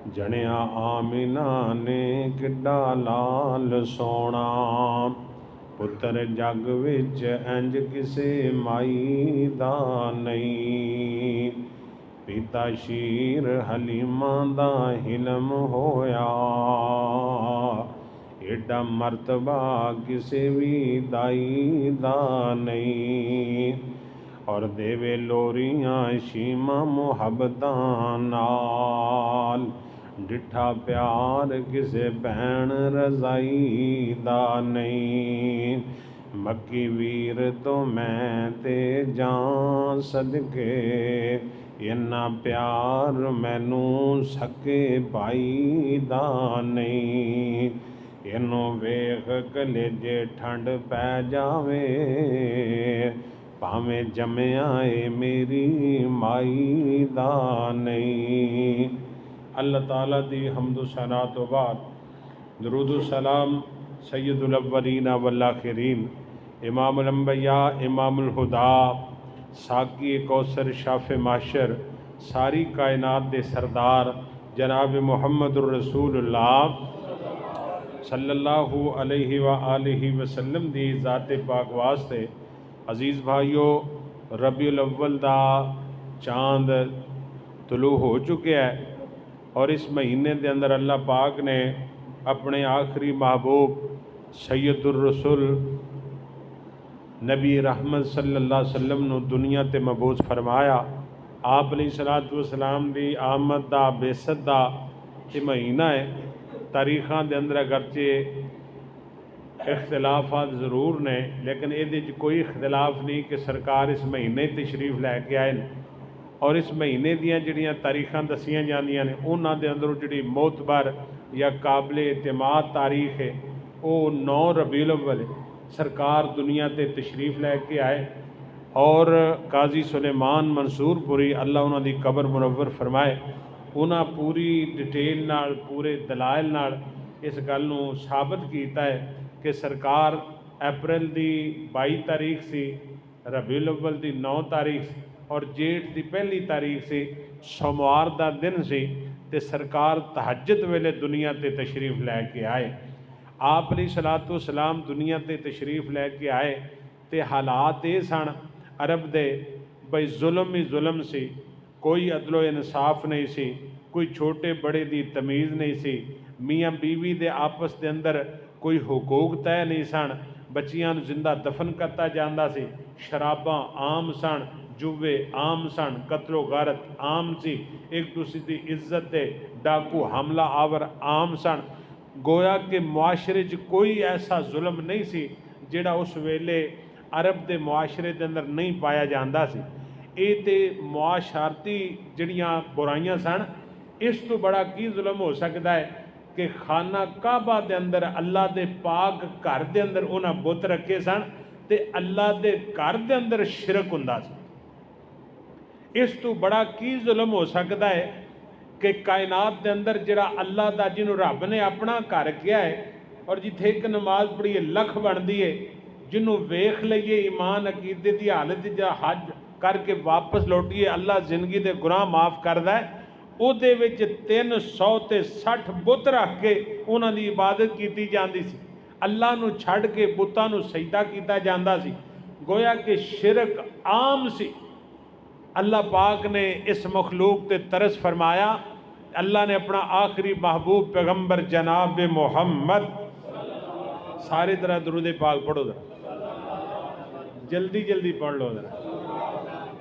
ਜਣਿਆ ਆਮਿਨਾ ਨੇ ਕਿੱਡਾ ਲਾਲ ਸੋਹਣਾ, ਪੁੱਤਰ ਜਗ ਵਿੱਚ ਇੰਜ ਕਿਸੇ ਮਾਈ ਦਾ ਨਹੀਂ। ਪਿਤਾ ਸ਼ੀਰ ਹਲੀਮਾ ਦਾ ਹਿਲਮ ਹੋਇਆ, ਏਡਾ ਮਰਤਬਾ ਕਿਸੇ ਵੀ ਦਾਈ ਦਾ ਨਹੀਂ। ਔਰ ਦੇਵੇ ਲੋਰੀਆਂ ਸ਼ੀਮਾਂ ਮੁਹੱਬਤਾਂ ਨਾਲ, ਡਿੱਠਾ ਪਿਆਰ ਕਿਸੇ ਭੈਣ ਰਜ਼ਾਈ ਦਾ ਨਹੀਂ। ਮੱਕੀ ਵੀਰ ਤੋਂ ਮੈਂ ਤੇ ਜਾਂ ਸਦਕੇ, ਇੰਨਾ ਪਿਆਰ ਮੈਨੂੰ ਸਕੇ ਭਾਈ ਦਾ ਨਹੀਂ। ਇਹਨੂੰ ਵੇਖ ਕਲੇਜੇ ਠੰਡ ਪੈ ਜਾਵੇ, ਭਾਵੇਂ ਜੰਮਿਆ ਏ ਮੇਰੀ ਮਾਈ ਦਾ ਨਹੀਂ। اللہ تعالیٰ دی حمد و ثنا تو بعد درود و سلام سید الاولین والآخرین، امام الانبیاء امام الہدا، ساقی کوثر شاف معاشر، ساری کائنات دے سردار جناب محمد الرسول اللہ صلی اللہ علیہ وآلہ وسلم دی ذات پاک واسطے عزیز بھائیو، ربیع الاول دا چاند طلوع ہو چکے ہے، اور اس مہینے دے اندر اللہ پاک نے اپنے آخری محبوب سید الرسول نبی رحمت صلی اللہ علیہ وسلم نو دنیا تے مبعوث فرمایا۔ آپ علیہ السلام دی آمد دا بعثت دا یہ مہینہ ہے۔ تاریخاں دے اندر اگرچہ اختلافات ضرور نے، لیکن یہ کوئی اختلاف نہیں کہ سرکار اس مہینے تشریف لے کے آئے، اور اس مہینے دیاں جڑیاں تاریخاں دسیاں جاندیاں نے انہاں دے اندر جڑی معتبر یا قابل اعتماد تاریخ ہے وہ 9 ربیع الاول ہے۔ سرکار دنیا تے تشریف لے کے آئے، اور قاضی سلیمان منصور پوری اللہ انہاں دی قبر منور فرمائے، انہاں پوری ڈیٹیل نال پورے دلائل نال اس گل نو ثابت کیتا ہے کہ سرکار اپریل دی 22 تاریخ سی، ربیع الاول دی 9 تاریخ سی، اور جیٹھ دی پہلی تاریخ سے سوموار دا دن سی، تے سرکار تہجد ویلے دنیا تے تشریف لے کے آئے۔ آپ علیہ السلام دنیا تے تشریف لے کے آئے تے حالات یہ سن عرب دے بھئی ظلم ہی ظلم سی، کوئی عدل و انصاف نہیں سی، کوئی چھوٹے بڑے دی تمیز نہیں سی، میاں بیوی دے آپس دے اندر کوئی حقوق طے نہیں سن، بچیاں زندہ دفن کرتا جاندہ سی، شراباں عام سن، جوے عام سن، قتل و غارت عام سی، ایک دوسری دی عزت دے ڈاکو حملہ آور عام سن۔ گویا کہ معاشرے کوئی ایسا ظلم نہیں سی جڑا اس ویلے عرب دے معاشرے دے اندر نہیں پایا جاندہ سی۔ اے تے معاشرتی جڑیاں برائیاں سن، اس تو بڑا کی ظلم ہو سکتا ہے کہ خانہ کعبہ دے اندر اللہ دے پاک گھر دے اندر انہاں بت رکھے سن تے اللہ دے گھر دے اندر شرک ہوندا سی۔ اس تو بڑا کی ظلم ہو سکتا ہے کہ کائنات دے اندر جڑا اللہ دا جنہوں رب نے اپنا گھر کیا ہے، اور جتھے ایک نماز پڑھیے لکھ بن دیئے، جنہوں ویخ لئیے ایمان عقیدے دی حالت جا حج کر کے واپس لوٹیے اللہ زندگی دے گناہ معاف کردہ ہے، او دے وچ 360 بت رکھ کے انہاں دی عبادت کیتی جاندی سی، اللہ نو چھڑ کے بتاں نو سجدہ کیتا جاندہ سی۔ گویا کہ شرک عام سی۔ اللہ پاک نے اس مخلوق تے ترس فرمایا، اللہ نے اپنا آخری محبوب پیغمبر جناب محمد، سارے طرح درود پاک پڑھو ذرا، جلدی جلدی پڑھ لو ذرا،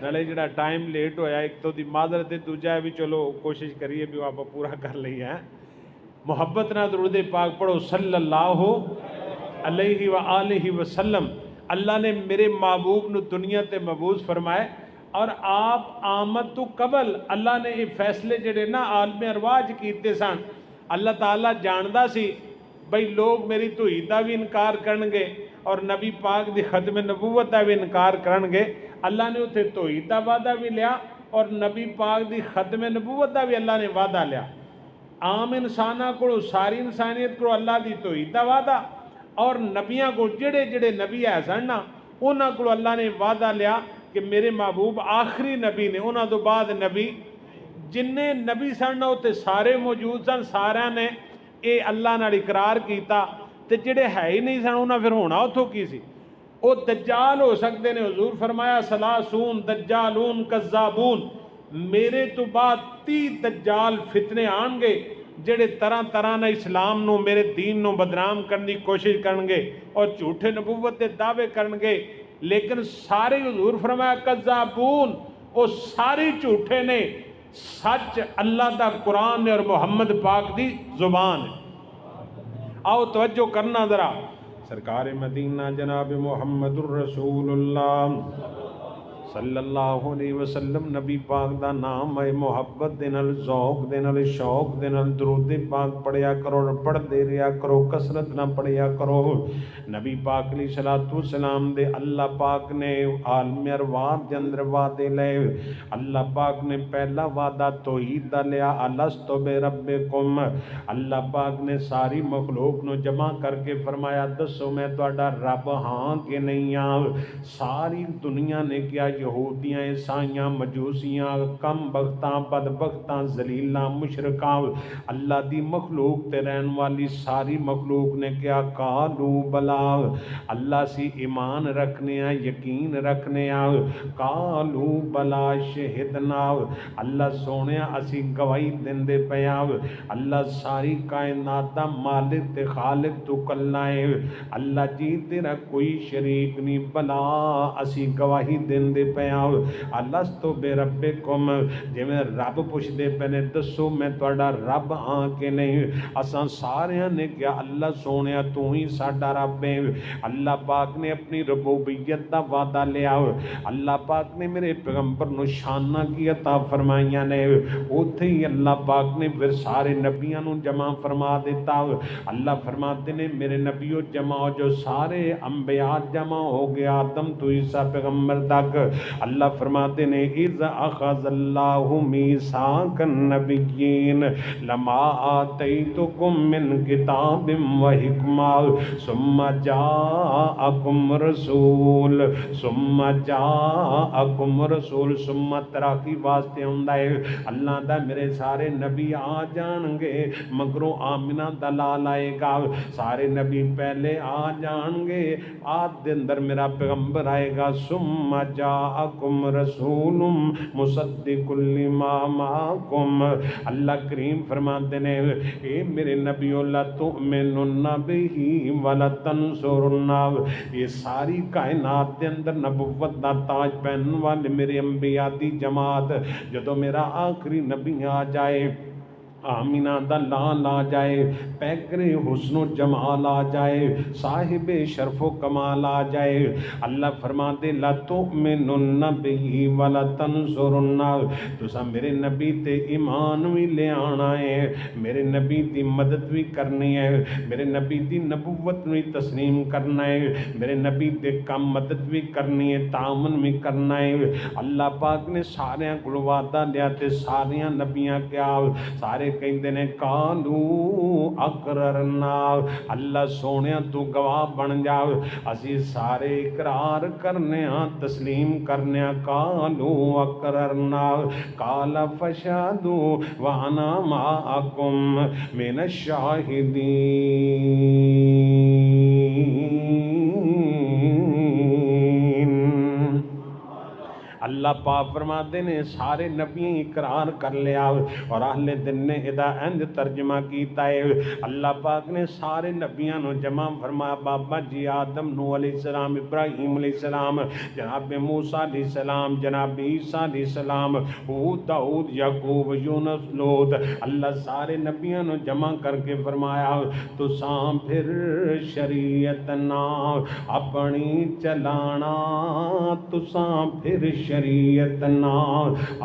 نالے جڑا ٹائم لیٹ ہویا ایک تو دی معذرت دوجہ ہے بھی چلو کوشش کریے بھی آپ پورا کر لئی ہے۔ محبت نہ درود پاک پڑھو صلی اللہ علیہ وآلہ وسلم۔ اللہ نے میرے محبوب نو دنیا تے مبعوث فرمائے، اور آپ آمد تو قبل اللہ نے یہ فیصلے جڑے نا عالم ارواح کیتے سن۔ اللہ تعالیٰ جاندہ سی بھئی لوگ میری توحید دا بھی انکار کرنگے اور نبی پاک دی ختم نبوت دا بھی انکار کرنگے۔ اللہ نے اتھے توحید دا وعدہ بھی لیا اور نبی پاک دی ختم نبوت دا بھی اللہ نے وعدہ لیا۔ عام انسانہ کو ساری انسانیت کو اللہ دی توحید دا وعدہ، اور نبیاں کو جڑے جڑے نبی ایسن نا انہاں کو اللہ نے وعدہ لیا کہ میرے محبوب آخری نبی نے، انہاں تو بعد نبی جننے نبی سن تے سارے موجود سن، سارا نے یہ اللہ نال اقرار کیتا، تے جڑے ہے ہی نہیں سن انہاں پھر ہونا اتھوں کی سی؟ وہ دجال ہو سکتے نے۔ حضور فرمایا سلاسون دجالون کذابون، میرے تو بعد 30 دجال فتنے آن گے جڑے طرح طرح نہ اسلام نو میرے دین نو بدنام کرنے کی کوشش کرن گے اور جھوٹے نبوت دے دعوے کرن گے، لیکن سارے حضور فرمایا کذابون، وہ سارے جھوٹے نے، سچ اللہ دا قرآن اور محمد پاک دی زبان ہے۔ آؤ توجہ کرنا ذرا، سرکار مدینہ جناب محمد الرسول اللہ صلی اللہ علیہ وسلم نبی پاک دا نام ہے، محبت دے نال، ذوق دے نال، شوق دے نال درود پاک پڑھیا کرو، پڑھ دے رہیا کرو، کثرت نہ پڑھیا کرو۔ نبی پاک علیہ الصلوۃ والسلام دے اللہ پاک نے عالم ارواح دے اندر وعدے لے۔ اللہ پاک نے پہلا وعدہ توحید دا لیا، الستو بربکم۔ اللہ پاک نے ساری مخلوق نو جمع کر کے فرمایا دسو میں تہاڈا رب ہاں کہ نہیں ہاں؟ ساری دنیا نے کیا، یہودیاں، عیسائیاں، مجوسیاں، کم بختاں، بدبختاں، ذلیلاں، مشرکاں، اللہ دی مخلوق تے رہن والی ساری مخلوق نے کیا، قالو بلا، اللہ سی ایمان رکھنے ہیں، یقین رکھنے ہیں، قالو بلا شہدنا، اللہ سونیا اسی گواہی دیندے پیاں، اللہ ساری کائنات دا مالک تے خالق تو کلا ہے، اللہ جی تیرا کوئی شریک نہیں، بلا اسی گواہی دیندے پیاں، الستو بربکم، جی میں رب پوچھ دے پہنے دسو میں تہاڈا رب ہاں کہ نہیں؟ اساں سارے نے کیا اللہ سونیا تو ہی ساڈا رب ہے۔ اللہ پاک نے اپنی ربوبیت دا وعدہ لیا، اللہ پاک نے میرے پیغمبر نو شانہ کی عطا فرمائیاں نے، اوتھے ہی اللہ پاک نے پھر سارے نبیاں نو جمع فرما دیتا۔ اللہ فرماتے نے میرے نبیوں جمع ہو، جو سارے انبیاء جمع ہو گیا آدم تو عیسیٰ پیغمبر تک۔ اللہ فرماتے نے اذ اخذ اللہ میثاق النبیین لما آتیتکم من کتاب و حکمہ ثم جاءکم رسول ثم تراخی واسطے ہوندا ہے اللہ دا میرے سارے نبی آ جان گے، مگروں آمنہ دلال آئے گا، سارے نبی پہلے آ جان گے، آد دے اندر میرا پیغمبر آئے گا، ثم جاءکم رسول مصدق لما معکم۔ اللہ کریم فرماتے ہیں اے میرے نبیوں لا تؤمنن بہ ولا تنصرن، یہ ساری کائنات دے اندر نبوت دا تاج پہننے والے میرے انبیاء دی جماعت، جدو میرا آخری نبی آ جائے، آمینہ دا لال آ جائے، پیکر حسن و جمال آ جائے، صاحب شرف و کمال آ جائے، اللہ فرماتے لا تؤمنن بہ ولا تنصرن، تسا میرے نبی تے ایمان بھی لے آنا ہے، میرے نبی دی مدد بھی کرنی ہے، میرے نبی دی نبوت بھی تسلیم کرنا ہے، میرے نبی دے کم مدد بھی کرنی ہے، تعاون بھی کرنا ہے۔ اللہ پاک نے سارے کو وعدہ لیا تے سارے نبیاں کیا، سارے کہندے نے قالو اقررنا، اللہ سونیا تو گواہ بن جا، اسی سارے اقرار کرنے ہاں، تسلیم کرنے ہاں، قالو اقررنا، قال فشہدوا وانا معکم من الشاہدین۔ اللہ پاک فرماتے نے سارے نبی اقرار کر لیا، اور اہل دن نے ادا اند ترجمہ کیتا ہے، اللہ پاک نے سارے نبیاں نو جمع فرمایا، بابا جی آدم نوح علیہ السلام، ابراہیم علیہ السلام، جناب موسیٰ علیہ السلام، جناب عیسیٰ علیہ السلام، ہود، داؤد، یعقوب، یونس، لوط، اللہ سارے نبیاں نو جمع کر کے فرمایا تو ساں پھر شریعت نا اپنی چلانا، تو ساں پھر شریعت نا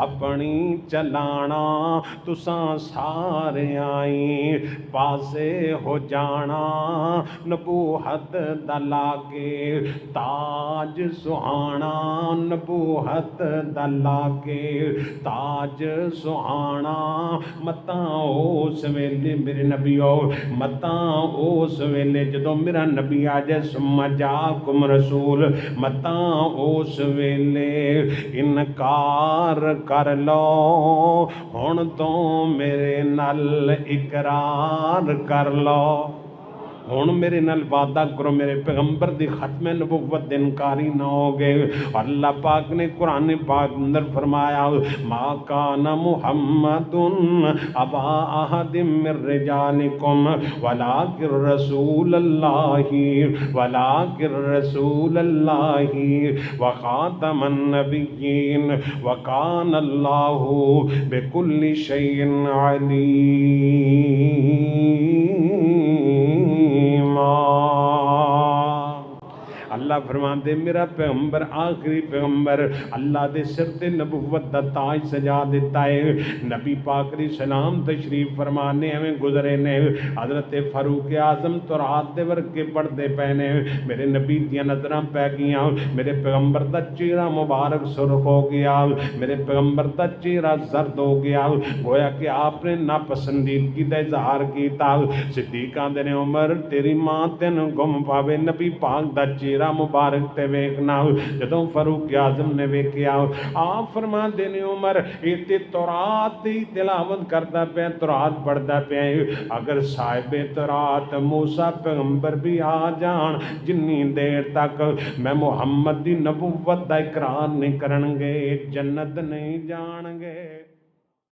اپنی چلانا، تساں سارے آئیں پاسے ہو جانا، نبوت دلا کے تاج سہانا، نبوت دلا کے تاج سہانا، متاں اس ویلے میرے نبیو، متاں اس ویلے جدو میرا نبی آ جائے، ثم جاءکم رسول، متاں اس ویلے انکار کر لو ہن تو میرے نال اقرار کر لو ہن میرے نال وعدہ کرو میرے پیغمبر دی ختم نبوت دے انکاری نہ ہوگے اللہ پاک نے قرآن پاک اندر فرمایا ما کان محمد ابا احد من رجالکم ولکن رسول اللہ وخاتم النبیین وکان اللہ بکل شیء علیم اللہ فرماندے میرا پیغمبر آخری پیغمبر اللہ دے سر تے نبوت دا تاج سجا دیتا ہے نبی پاک علیہ السلام تشریف فرمانے ہمیں گزرے نے حضرت فاروق اعظم تو رات دے ورگے پڑھتے پے نے میرے نبی دیاں نظراں پہ گیاں میرے پیغمبر دا چہرہ مبارک سرخ ہو گیا میرے پیغمبر دا چہرہ زرد ہو گیا گویا کہ آپ نے ناپسندیدگی دا اظہار کیتا صدیق آندے نے عمر تیری ماں تینوں گم پاوے نبی پاک دا چہرہ مبارک تے ویکھنا جدوں فاروق اعظم نے ویکھیا آپ فرماندے نے عمر اے تے تورات دی تلاوت کردا پیا تورات پڑھدا پیا اگر صاحب تورات موسیٰ پیغمبر بھی آ جان جنی دیر تک میں محمد دی نبوت دا اقرار نہیں کرن گے جنت نہیں جان گے